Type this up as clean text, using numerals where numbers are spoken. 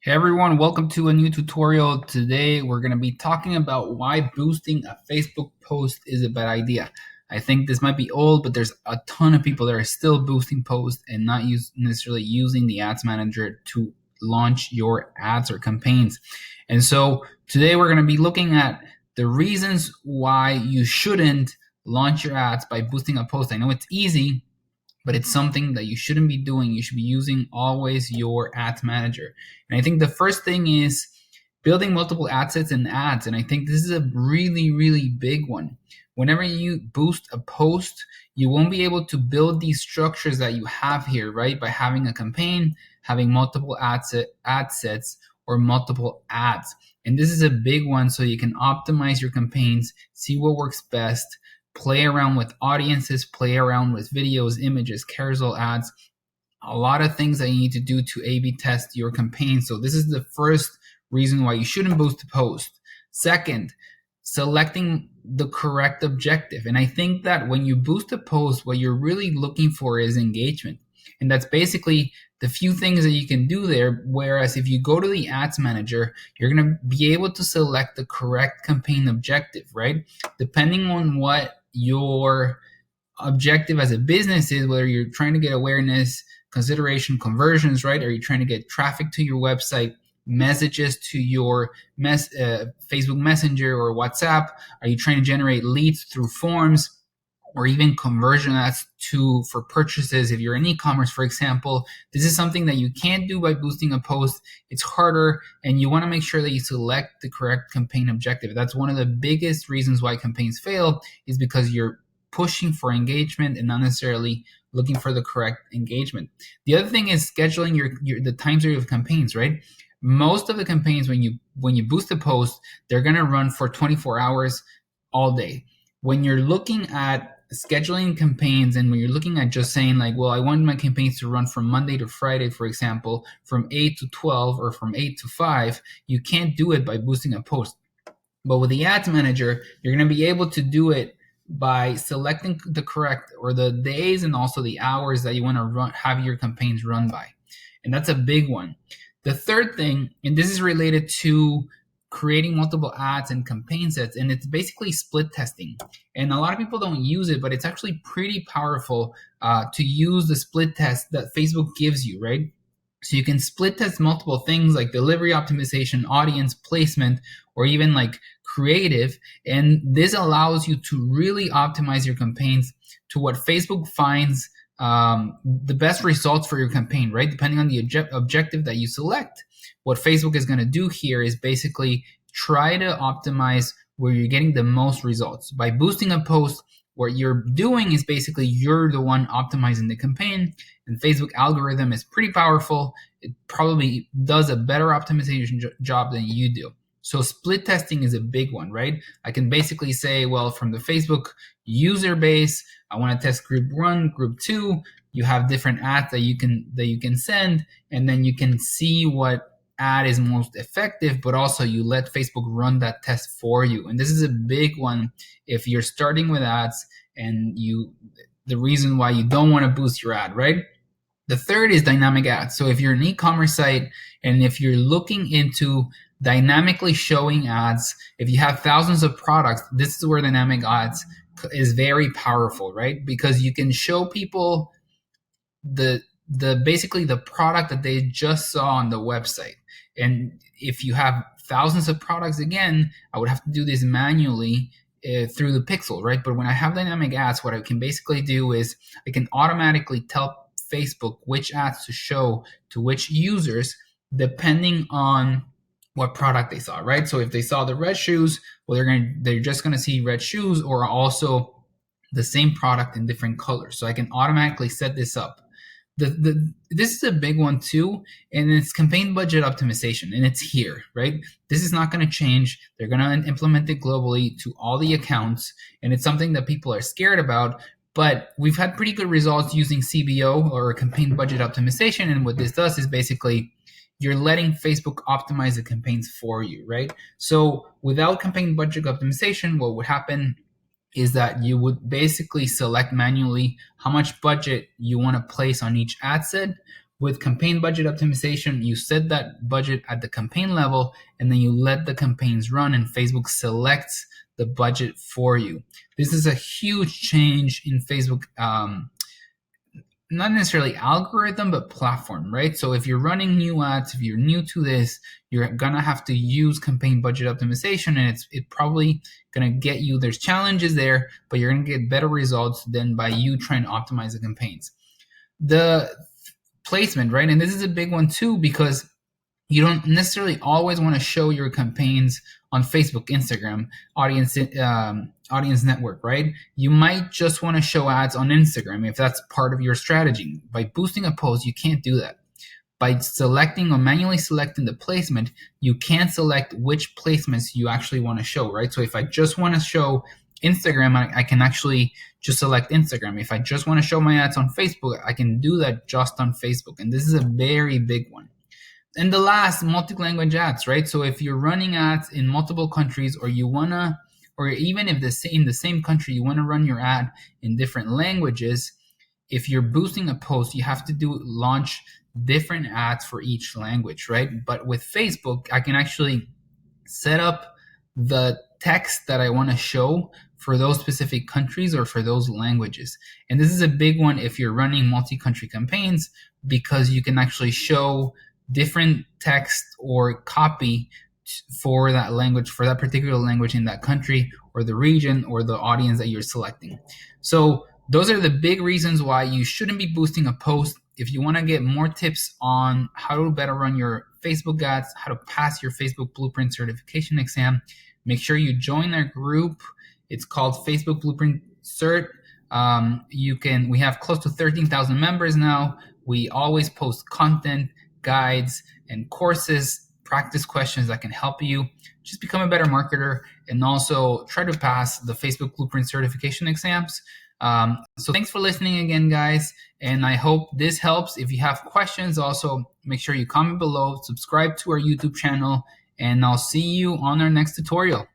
Hey everyone, welcome to a new tutorial. Today we're going to be talking about why boosting a Facebook post is a bad idea. I think this might be old, but there's a ton of people that are still boosting posts and not necessarily using the ads manager to launch your ads or campaigns. And so today we're going to be looking at the reasons why you shouldn't launch your ads by boosting a post. I know it's easy, but it's something that you shouldn't be doing. You should be using always your ads manager. And I think the first thing is building multiple ad sets and ads. And I think this is a really, really big one. Whenever you boost a post, you won't be able to build these structures that you have here, right? By having a campaign, having multiple ad sets, or multiple ads. And this is a big one, so you can optimize your campaigns, see what works best, play around with audiences, play around with videos, images, carousel ads, a lot of things that you need to do to A/B test your campaign. So this is the first reason why you shouldn't boost a post. Second, selecting the correct objective. And I think that when you boost a post, what you're really looking for is engagement. And that's basically the few things that you can do there. Whereas if you go to the ads manager, you're going to be able to select the correct campaign objective, right? Depending on what your objective as a business is, whether you're trying to get awareness, consideration, conversions, right? Are you trying to get traffic to your website, messages to your Facebook Messenger or WhatsApp? Are you trying to generate leads through forms or even conversion ads for purchases? If you're in e-commerce, for example, this is something that you can't do by boosting a post. It's harder, and you want to make sure that you select the correct campaign objective. That's one of the biggest reasons why campaigns fail, is because you're pushing for engagement and not necessarily looking for the correct engagement. The other thing is scheduling the times of your campaigns, right? Most of the campaigns, when you boost a post, they're going to run for 24 hours all day. When you're looking at scheduling campaigns, and when you're looking at just saying like, well, I want my campaigns to run from Monday to Friday, for example, from 8 to 12 or from 8 to 5, you can't do it by boosting a post. But with the ads manager, you're going to be able to do it by selecting the correct, or the days and also the hours that you want to have your campaigns run by. And that's a big one. The third thing, and this is related to creating multiple ads and campaign sets, and it's basically split testing. And a lot of people don't use it, but it's actually pretty powerful to use the split test that Facebook gives you, right? So you can split test multiple things like delivery optimization, audience placement, or even like creative. And this allows you to really optimize your campaigns to what Facebook finds the best results for your campaign, right? Depending on the objective that you select. What Facebook is going to do here is basically try to optimize where you're getting the most results. By boosting a post, what you're doing is basically you're the one optimizing the campaign, and Facebook algorithm is pretty powerful. It probably does a better optimization job than you do. So split testing is a big one, right? I can basically say, well, from the Facebook user base, I want to test group 1, group 2. You have different ads that you can send, and then you can see what ad is most effective, but also you let Facebook run that test for you. And this is a big one if you're starting with ads, and the reason why you don't want to boost your ad, right? The third is dynamic ads. So if you're an e-commerce site, and if you're looking into dynamically showing ads, if you have thousands of products, this is where dynamic ads is very powerful, right? Because you can show people basically the product that they just saw on the website. And if you have thousands of products, again, I would have to do this manually through the pixel, right? But when I have dynamic ads, what I can basically do is I can automatically tell Facebook which ads to show to which users depending on what product they saw, right? So if they saw the red shoes, well, they're just gonna see red shoes, or also the same product in different colors. So I can automatically set this up. This is a big one too, and it's campaign budget optimization, and it's here, right? This is not going to change. They're going to implement it globally to all the accounts, and it's something that people are scared about. But we've had pretty good results using CBO, or campaign budget optimization, and what this does is basically you're letting Facebook optimize the campaigns for you, right? So without campaign budget optimization, what would happen is that you would basically select manually how much budget you want to place on each ad set. With campaign budget optimization, you set that budget at the campaign level, and then you let the campaigns run, and Facebook selects the budget for you. This is a huge change in Facebook, not necessarily algorithm, but platform, right? So if you're running new ads, if you're new to this, you're gonna have to use campaign budget optimization, and it's probably gonna get you, there's challenges there, but you're gonna get better results than by you trying to optimize the campaigns. The placement, right? And this is a big one too, because you don't necessarily always want to show your campaigns on Facebook, Instagram, audience network, right? You might just want to show ads on Instagram if that's part of your strategy. By boosting a post, you can't do that. By selecting or manually selecting the placement, you can't select which placements you actually want to show, right? So if I just want to show Instagram, I can actually just select Instagram. If I just want to show my ads on Facebook, I can do that just on Facebook. And this is a very big one. And the last, multi-language ads, right? So if you're running ads in multiple countries, or you wanna, or even if in the same country you wanna run your ad in different languages, if you're boosting a post, you have to launch different ads for each language, right? But with Facebook, I can actually set up the text that I want to show for those specific countries or for those languages. And this is a big one if you're running multi-country campaigns, because you can actually show different text or copy for that language, for that particular language in that country or the region or the audience that you're selecting. So those are the big reasons why you shouldn't be boosting a post. If you want to get more tips on how to better run your Facebook ads, how to pass your Facebook Blueprint certification exam, make sure you join our group. It's called Facebook Blueprint Cert. We have close to 13,000 members now. We always post content, guides, and courses, practice questions that can help you just become a better marketer and also try to pass the Facebook Blueprint certification exams. So thanks for listening again, guys, and I hope this helps. If you have questions, also make sure you comment below, subscribe to our YouTube channel, and I'll see you on our next tutorial.